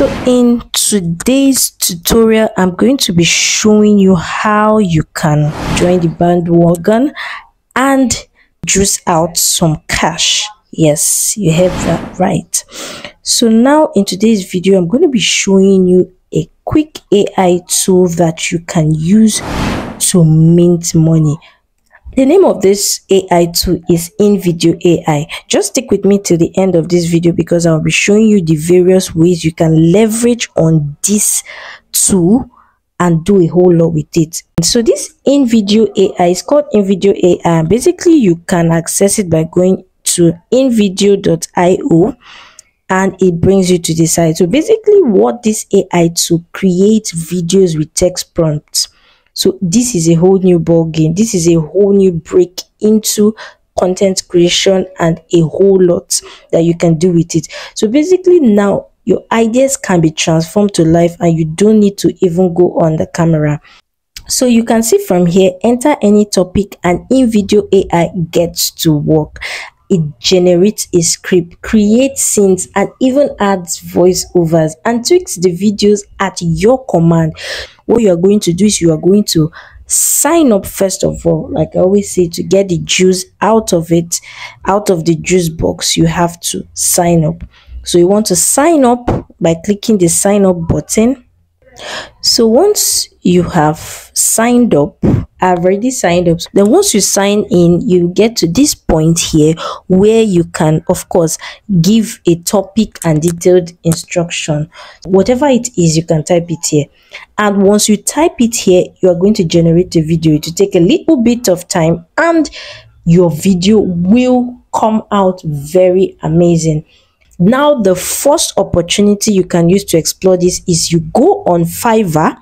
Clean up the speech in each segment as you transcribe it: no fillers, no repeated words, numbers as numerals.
So in today's tutorial, I'm going to be showing you how you can join the bandwagon and juice out some cash. Yes, you heard that right. So now in today's video, I'm going to be showing you a quick AI tool that you can use to mint money. The name of this AI tool is InVideo AI. Just stick with me till the end of this video because I'll be showing you the various ways you can leverage on this tool and do a whole lot with it. So this InVideo AI is called InVideo AI. Basically, you can access it by going to invideo.io and it brings you to the site. So basically what this AI tool creates videos with text prompts. So this is a whole new ball game. This is a whole new break into content creation and a whole lot that you can do with it. So basically now your ideas can be transformed to life and you don't need to even go on the camera. So you can see from here, enter any topic and InVideo AI gets to work. It generates a script, creates scenes, and even adds voiceovers and tweaks the videos at your command. What you are going to do is you are going to sign up first of all. Like I always say, to get the juice out of it, out of the juice box, you have to sign up. So you want to sign up by clicking the sign up button. So once you have signed up, I've already signed up. Then once you sign in, you get to this point here where you can, of course, give a topic and detailed instruction. Whatever it is, you can type it here. And once you type it here, you are going to generate a video. It will take a little bit of time and your video will come out very amazing. Now, the first opportunity you can use to explore this is you go on Fiverr.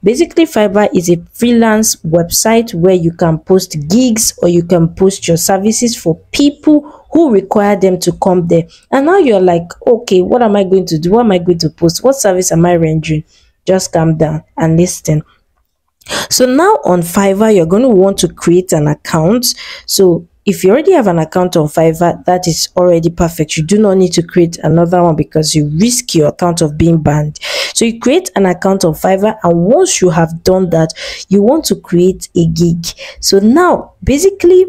Basically, Fiverr is a freelance website where you can post gigs or you can post your services for people who require them to come there. And now you're like, okay, what am I going to do? What am I going to post? What service am I rendering? Just calm down and listen. So now on Fiverr, you're going to want to create an account. So if you already have an account on Fiverr, that is already perfect. You do not need to create another one because you risk your account of being banned. So you create an account on Fiverr, and once you have done that, you want to create a gig. So now basically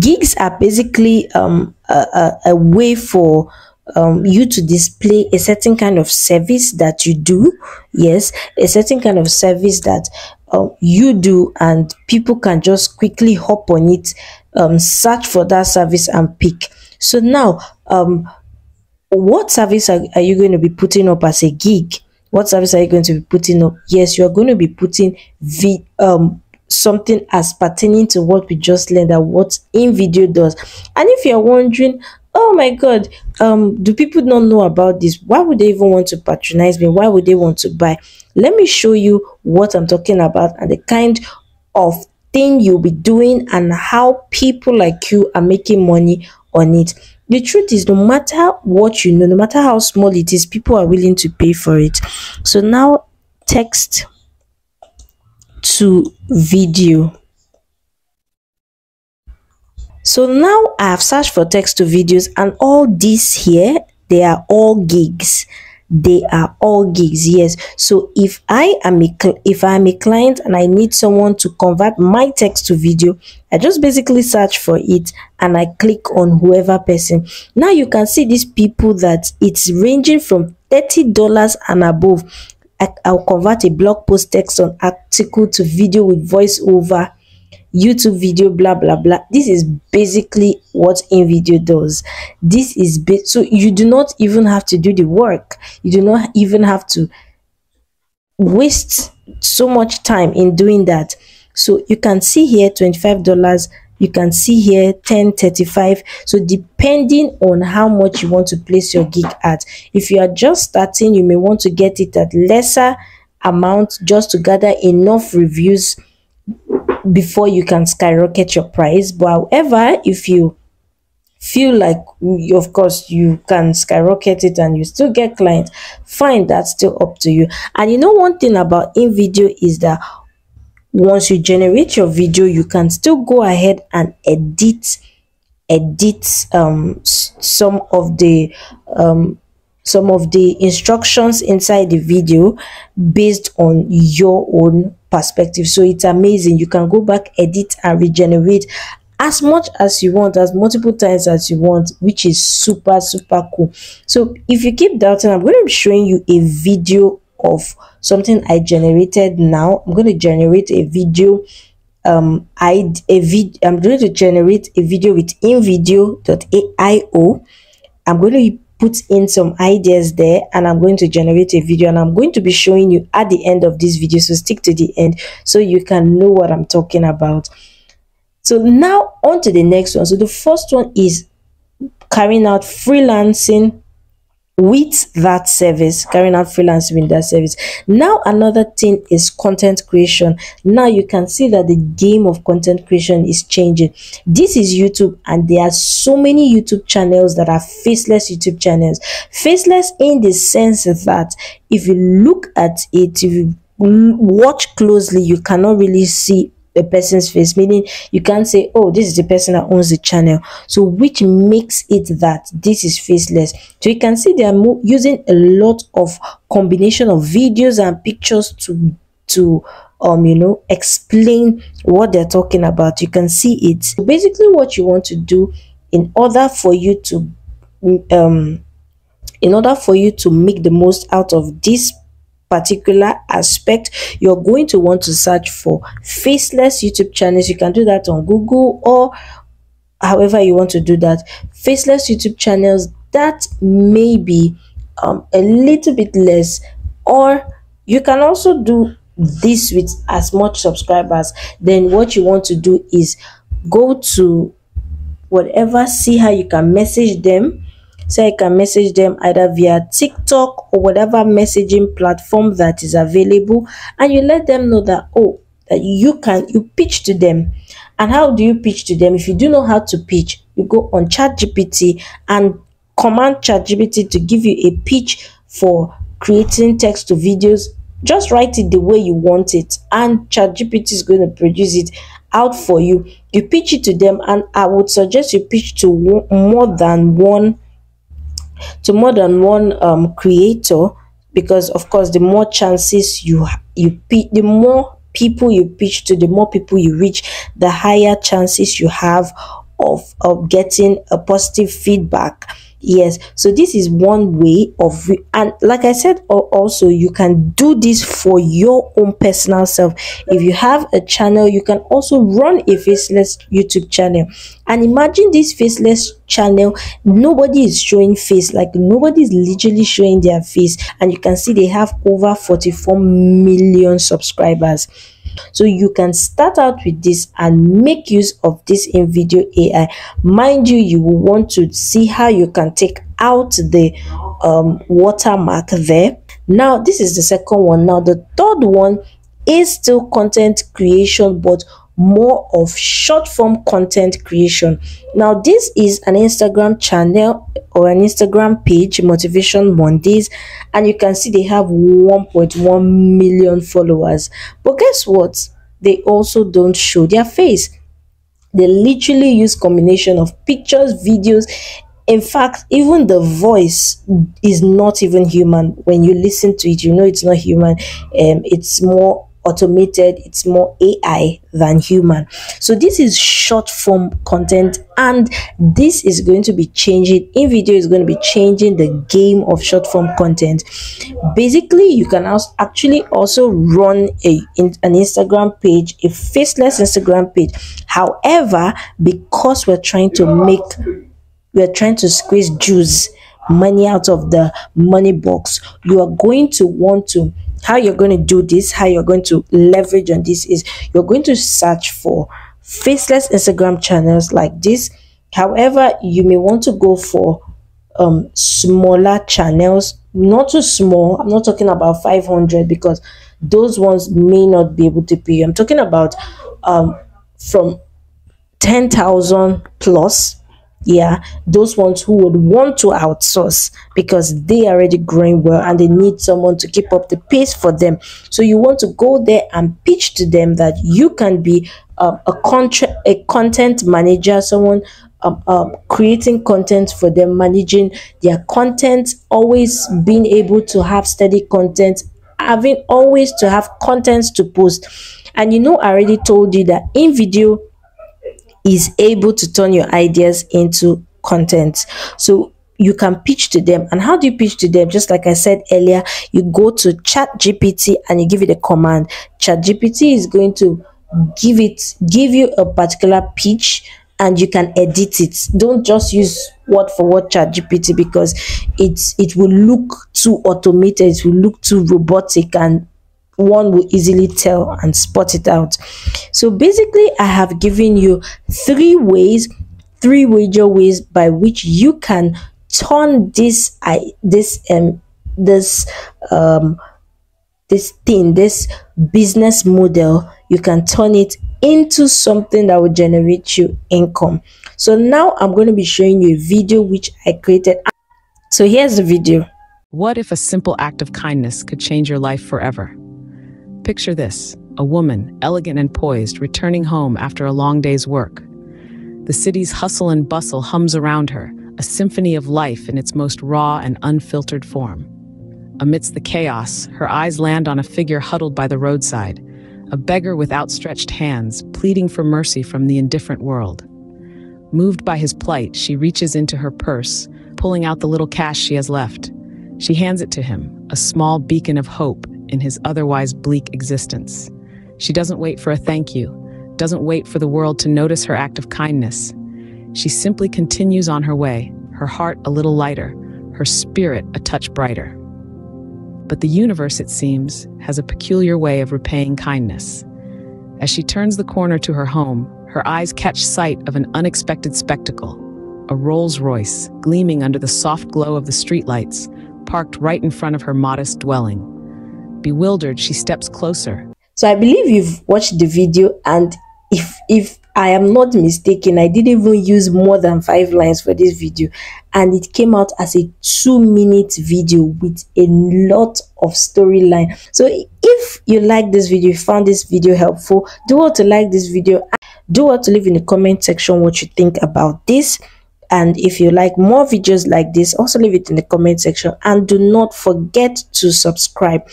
gigs are basically a way for you to display a certain kind of service that you do. Yes, a certain kind of service that you do, and people can just quickly hop on it, search for that service and pick. So now what service are you going to be putting up as a gig? What service are you going to be putting up? Yes, you are going to be putting something as pertaining to what we just learned, that what InVideo does. And if you're wondering, oh my god, do people not know about this? Why would they even want to patronize me? Why would they want to buy? Let me show you what I'm talking about and the kind of thing you'll be doing and how people like you are making money on it. The truth is, no matter what you know, no matter how small it is, people are willing to pay for it. So now text to video. So now I have searched for text to videos, and all these here, they are all gigs. They are all gigs. Yes. So if I am a client and I need someone to convert my text to video, I just basically search for it and I click on whoever person. Now you can see these people that it's ranging from $30 and above. I'll convert a blog post text on article to video with voiceover, YouTube video, blah blah blah. This is basically what InVideo does. This is so you do not even have to do the work. You do not even have to waste so much time in doing that. So you can see here $25, you can see here 10, 35. So depending on how much you want to place your gig at. If you are just starting, you may want to get it at lesser amount just to gather enough reviews before you can skyrocket your price. But however, if you feel like, of course, you can skyrocket it and you still get clients, fine, that's still up to you. And you know, one thing about InVideo is that once you generate your video, you can still go ahead and edit edit some of the instructions inside the video based on your own perspective. So it's amazing. You can go back, edit and regenerate as much as you want, as multiple times as you want, which is super cool. So if you keep doubting, I'm going to be showing you a video of something I generated now. I'm going to generate a video. I'm going to generate a video with InVideo.io. I'm going to put in some ideas there, and I'm going to generate a video, and I'm going to be showing you at the end of this video. So stick to the end so you can know what I'm talking about. So now on to the next one. So the first one is carrying out freelancing with that service, Now another thing is content creation. Now you can see that the game of content creation is changing. This is YouTube, and there are so many YouTube channels that are faceless YouTube channels. Faceless in the sense that if you look at it, if you watch closely, you cannot really see a person's face, meaning you can't say, oh, this is the person that owns the channel. So which makes it that this is faceless. So you can see they are using a lot of combination of videos and pictures to explain what they're talking about. You can see it. So basically what you want to do in order for you to make the most out of this particular aspect, you're going to want to search for faceless YouTube channels. You can do that on Google or however you want to do that. Faceless YouTube channels that may be a little bit less, or you can also do this with as much subscribers. Then what you want to do is go to whatever, see how you can message them. So you can message them either via TikTok or whatever messaging platform that is available, and you let them know that, oh, that you pitch to them. And how do you pitch to them? If you do know how to pitch, you go on ChatGPT and command ChatGPT to give you a pitch for creating text to videos. Just write it the way you want it, and ChatGPT is going to produce it out for you. You pitch it to them, and I would suggest you pitch to more than one creator, because of course the more chances the more people you pitch to, the more people you reach, the higher chances you have of getting a positive feedback. Yes, so this is one way of, and like I said, also you can do this for your own personal self. If you have a channel, you can also run a faceless YouTube channel. And imagine this faceless channel, nobody is showing face, like nobody is literally showing their face, and you can see they have over 44 million subscribers. So you can start out with this and make use of this InVideo AI. Mind you, you will want to see how you can take out the watermark there. Now this is the second one. Now the third one is still content creation, but more of short form content creation. Now this is an Instagram channel or an Instagram page, Motivation Mondays, and you can see they have 1.1 million followers. But guess what? They also don't show their face. They literally use combination of pictures, videos. In fact, even the voice is not even human. When you listen to it, you know it's not human. It's more automated, it's more AI than human. So this is short form content, and this is going to be changing. InVideo is going to be changing the game of short form content. Basically, you can actually also run an Instagram page, a faceless Instagram page. However, because we're trying to squeeze juice, money out of the money box, you are going to want to, how you're going to do this, how you're going to leverage on this is you're going to search for faceless Instagram channels like this. However, you may want to go for smaller channels, not too small. I'm not talking about 500, because those ones may not be able to pay you. I'm talking about from 10,000 plus. Yeah, those ones who would want to outsource because they are already growing well and they need someone to keep up the pace for them. So you want to go there and pitch to them that you can be a content manager, someone creating content for them, managing their content, always being able to have steady content, having always to have content to post. And you know, I already told you that InVideo is able to turn your ideas into content. So you can pitch to them. And how do you pitch to them? Just like I said earlier, you go to ChatGPT and you give it a command. ChatGPT is going to give you a particular pitch, and you can edit it. Don't just use word for word ChatGPT, because it will look too automated, it will look too robotic, and one will easily tell and spot it out. So basically, I have given you three major ways by which you can turn this business model, you can turn it into something that will generate you income. So now I'm going to be showing you a video which I created. So here's the video. What if a simple act of kindness could change your life forever? Picture this: a woman, elegant and poised, returning home after a long day's work. The city's hustle and bustle hums around her, a symphony of life in its most raw and unfiltered form. Amidst the chaos, her eyes land on a figure huddled by the roadside, a beggar with outstretched hands, pleading for mercy from the indifferent world. Moved by his plight, she reaches into her purse, pulling out the little cash she has left. She hands it to him, a small beacon of hope in his otherwise bleak existence. She doesn't wait for a thank you, doesn't wait for the world to notice her act of kindness. She simply continues on her way, her heart a little lighter, her spirit a touch brighter. But the universe, it seems, has a peculiar way of repaying kindness. As she turns the corner to her home, her eyes catch sight of an unexpected spectacle: a Rolls-Royce gleaming under the soft glow of the streetlights, parked right in front of her modest dwelling. Bewildered, she steps closer. So I believe you've watched the video, and if I am not mistaken, I didn't even use more than 5 lines for this video, and it came out as a 2-minute video with a lot of storyline. So if you like this video, you found this video helpful, do want to like this video, do want to leave in the comment section what you think about this. And if you like more videos like this, also leave it in the comment section, and do not forget to subscribe.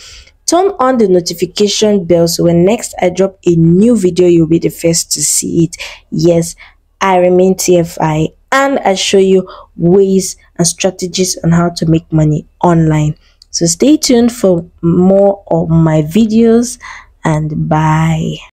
Turn on the notification bell so when next I drop a new video, you'll be the first to see it. Yes, I remain TFI, and I show you ways and strategies on how to make money online. So stay tuned for more of my videos, and bye.